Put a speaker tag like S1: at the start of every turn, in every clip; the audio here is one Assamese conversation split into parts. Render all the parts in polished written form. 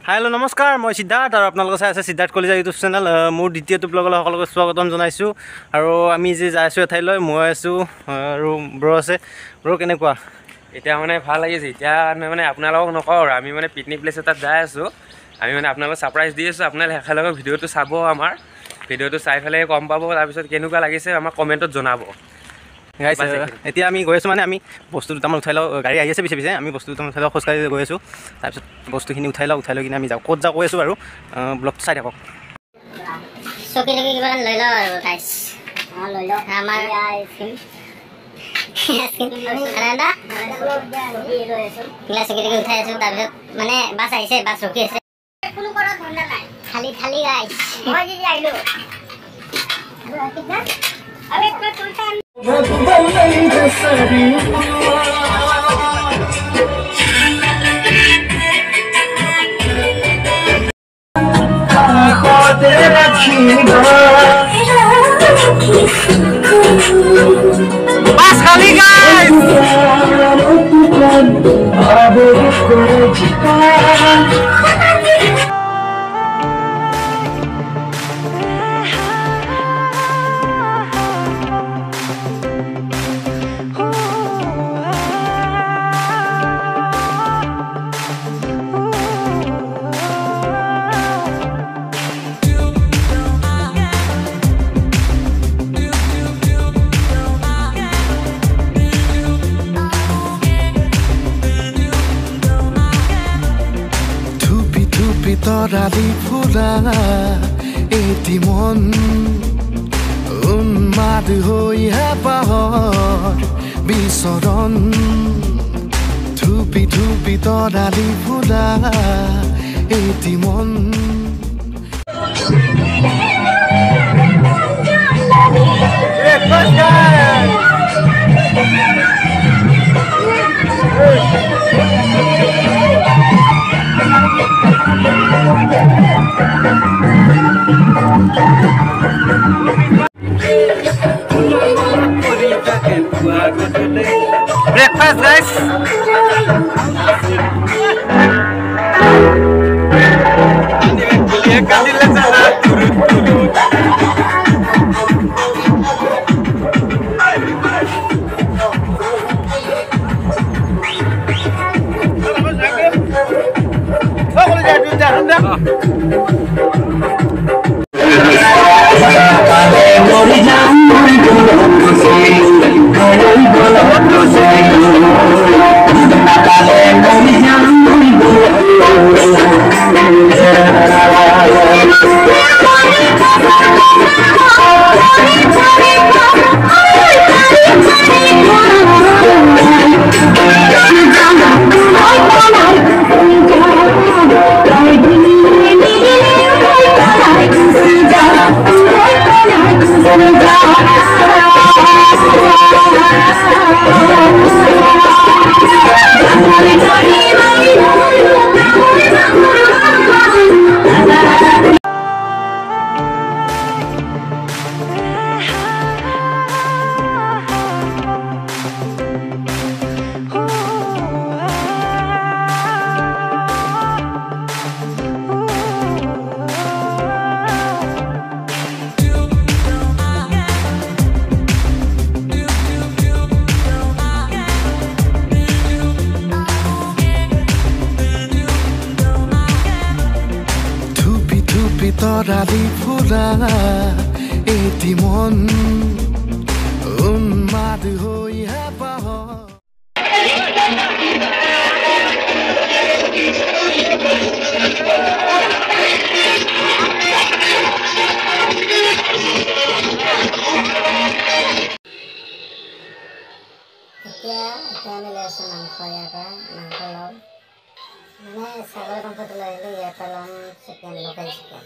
S1: হেল্ল' নমস্কাৰ মই সিদ্ধাৰ্থ আৰু আপোনালোকে চাই আছে সিদ্ধাৰ্থ কলিজা ইউটিউব চেনেল মোৰ দ্বিতীয়টো ব্লগলৈ সকলোকে স্বাগতম জনাইছোঁ আৰু আমি যে যাই আছোঁ এঠাইলৈ মই আছোঁ আৰু ব্ৰ আছে ব্ৰ কেনেকুৱা
S2: এতিয়া মানে ভাল লাগিছে এতিয়া মানে আপোনালোকক নকওঁ আৰু আমি মানে পিকনিক প্লেচ এটাত যাই আছোঁ আমি মানে আপোনালোকক ছাৰপ্ৰাইজ দি আছোঁ আপোনালোকে একেলগে ভিডিঅ'টো চাব আমাৰ ভিডিঅ'টো চাই পেলাই গম পাব তাৰপিছত কেনেকুৱা লাগিছে আমাক কমেণ্টত জনাব
S1: গাইছ এতিয়া আমি গৈ আছোঁ মানে আমি বস্তু দুটামান উঠাই লওঁ গাড়ী আহি আছে পিছে পিছে আমি বস্তু দুটামান উঠাই লওঁ খোজকাঢ়ি গৈ আছোঁ তাৰপিছত বস্তুখিনি উঠাই লৈ কিনে আমি যাওঁ ক'ত যাওঁ কৈ আছোঁ আৰু ব্লগটো চাই থাকক
S3: চকী লাগি কিবা লৈ লওঁ আৰু গাইছ লৈ লওঁ আমাৰ চকী লাগি উঠাই আছোঁ তাৰপিছত মানে বাছ আহিছে বাছ ৰখি আছে খালি খালি গাইছ
S1: বাস খালি গাইস
S4: তৰালি ফুলা এটি মন উন্মাদ হৈ হেঁপাহৰ বিচৰণ ধুপি ধুপি তৰালি ফুলা এটি মন
S1: breakfast guys তৰালি ফুলা এটি মন উন্মাদ হৈ হেঁপাহৰ
S3: এতিয়া আমি লৈ আছোঁ মাংস ইয়াৰ পৰা মাংস লওঁ মানে ছাগলী মাংসটো লৈ আহিলোঁ ইয়াৰ পৰা ল'ম চিকেন লোকেল চিকেন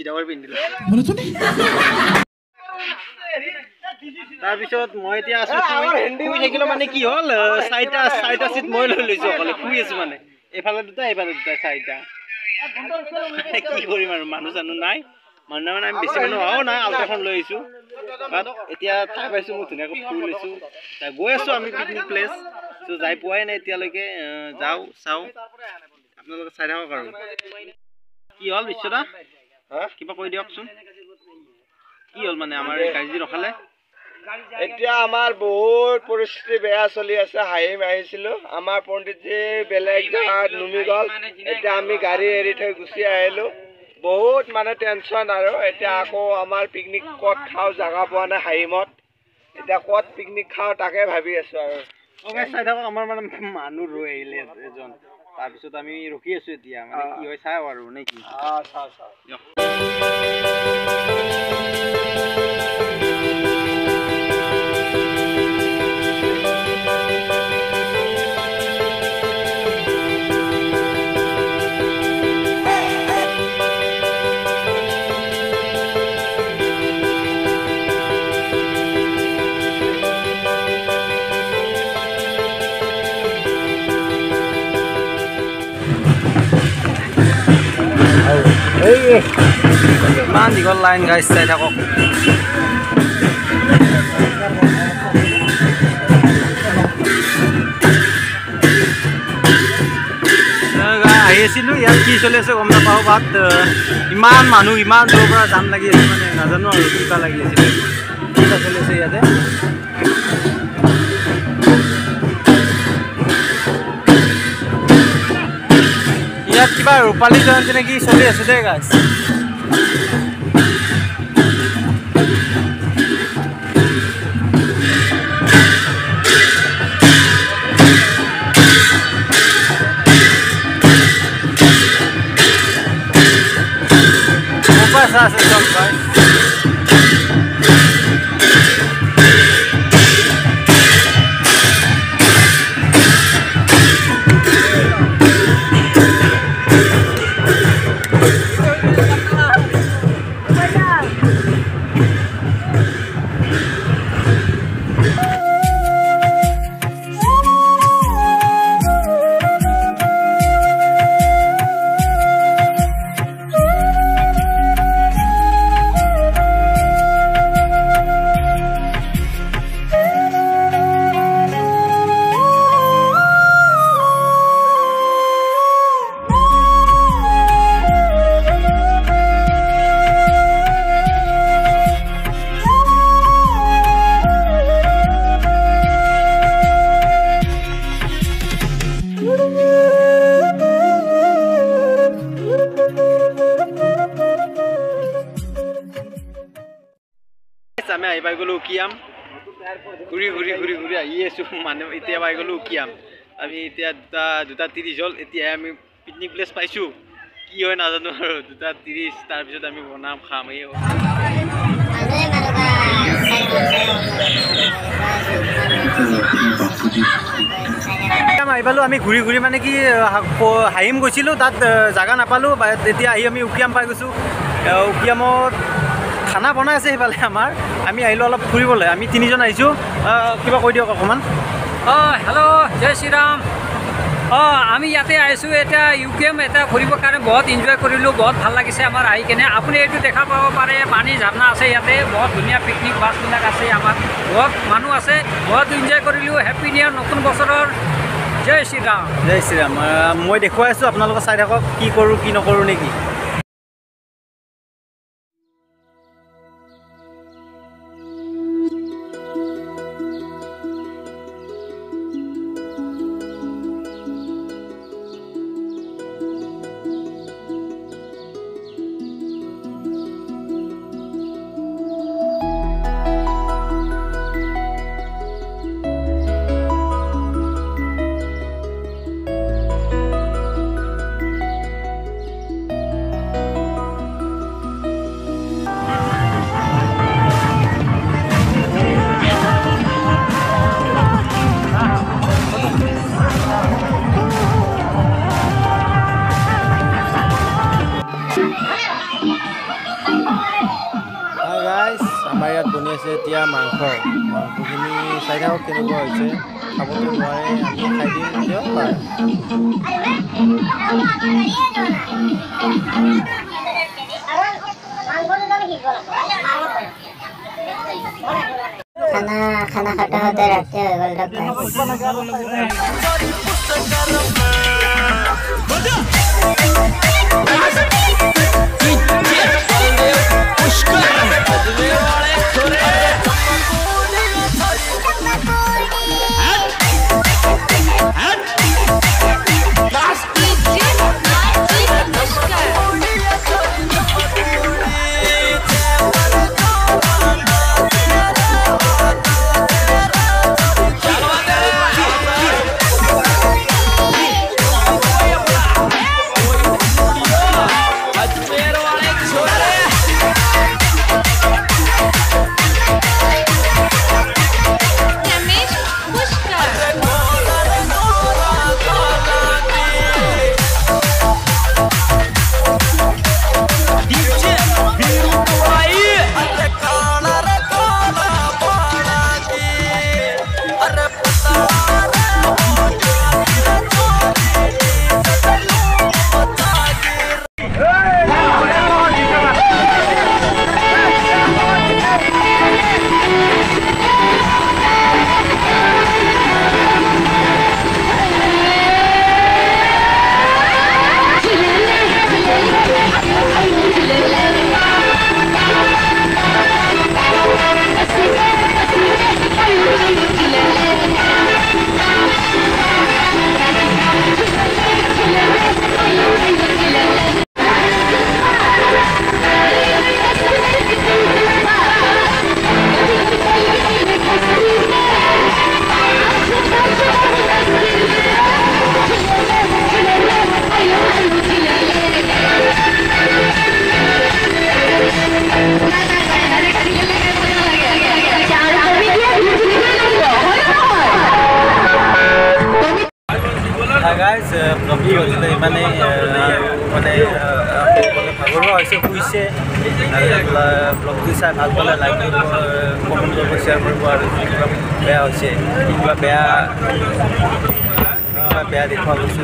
S1: চিধা কৰি পিন্ধিলোঁ তাৰপিছত মই এতিয়া আছোঁ শুই থাকিলোঁ মানে কি হ'ল চাৰিটা চিট মই লৈ লৈছোঁ অকলে শুই আছোঁ মানে এইফালে দুটা চাৰিটা কি কৰিম আৰু মানুহ চানুহ নাই মানুহ মানে আমি বেছি মানুহ অহাও নাই আল্ট্ৰাখন লৈ আহিছোঁ তাত এতিয়া ঠাই পাইছোঁ মই ধুনীয়াকৈ ফুৰি লৈছোঁ গৈ আছোঁ আমি পিকনিক প্লেচ ত' যাই পোৱাই নাই এতিয়ালৈকে যাওঁ চাওঁ আপোনালোকে চাই থাকক আৰু কি হ'ল বিশ্বদা কিবা কৈ দিয়কচোন কি হ'ল মানে আমাৰ এই গাড়ী ৰখালে
S5: এতিয়া আমাৰ বহুত পৰিস্থিতি বেয়া চলি আছে হাঁহিম আহিছিলোঁ আমাৰ পণ্ডিতজী বেলেগ জেগাত নুমি গ'ল এতিয়া আমি গাড়ী এৰি থৈ গুচি আহিলোঁ বহুত মানে টেনশ্যন আৰু এতিয়া আকৌ আমাৰ পিকনিক ক'ত খাওঁ জেগা পোৱা নাই হাঁহিমত এতিয়া ক'ত পিকনিক খাওঁ তাকে ভাবি আছোঁ আৰু
S1: চাই থাকক আমাৰ মানে মানুহ ৰৈ আহিলে এজন তাৰপিছত আমি ৰখি আছোঁ এতিয়া মানে কি হয় চাওঁ আৰু নে কি
S5: চাওঁ
S1: দিয়ক ইমান দীঘল লাইন গাইছ চাই থাকক আহি আছিলোঁ ইয়াত কি চলি আছে গম নাপাওঁ বাট ইমান মানুহ ইমান দূৰৰ পৰা জাম লাগি আছে মানে নাজানো আৰু কিবা লাগি আছিলে কিবা চলি আছে ইয়াতে ইয়াত কিবা ৰূপালী জয়ন্তী নেকি চলি আছে দেই গাইছ Passa essa vai. আমি আহি পাই গ'লো উকিয়াম ঘূৰি আহি আছোঁ মানে এতিয়া পাই গ'লো উকিয়াম আমি এতিয়া দুটা 30 হ'ল এতিয়া আমি পিকনিক প্লেচ পাইছোঁ কি হয় নাজানো আৰু 2:30 তাৰপিছত আমি বনাম খাম এই আহি পালোঁ আমি ঘূৰি মানে কি হাঁহিম গৈছিলোঁ তাত জাগা নাপালোঁ এতিয়া আহি আমি উকিয়াম পাই গৈছোঁ উকিয়ামত খানা বনাই আছে সেইফালে আমাৰ আমি আহিলোঁ অলপ ফুৰিবলৈ আমি 3জন আহিছোঁ কিবা কৈ দিয়ক অকণমান
S6: হেল্ল' জয় শ্ৰীৰাম আমি ইয়াতে আহিছোঁ এটা ইউকেম এটা ঘূৰিবৰ কাৰণে বহুত এনজয় কৰিলোঁ বহুত ভাল লাগিছে আমাৰ আহি কেনে আপুনি এইটো দেখা পাব পাৰে পানী ঝাৰণা আছে ইয়াতে বহুত ধুনীয়া পিকনিক বাছবিলাক আছে আমাৰ বহুত মানুহ আছে বহুত এনজয় কৰিলোঁ হেপ্পী নিউ ইয়াৰ নতুন বছৰৰ জয় শ্ৰীৰাম
S1: মই দেখুৱাই আছোঁ আপোনালোকে চাই থাকক কি কৰোঁ কি নকৰোঁ নেকি মাংসখিনি চাই থাকক কেনেকুৱা হৈছে খাবতো নোৱাৰে আমি খাই দিওঁ দিয়ক
S3: खाना खाते खाते रहते हो
S1: গাইজ ব্লগটো আজিলৈ ইমানেই মানে ভাগৰুৱা হৈছে শুইছে ব্লগটো চাই ভাল পালে লাইক কৰিব কমেণ্ট কৰিব শ্বেয়াৰ কৰিব আৰু কিবা বেয়া হৈছে কিবা বেয়া দেখুওৱা বস্তু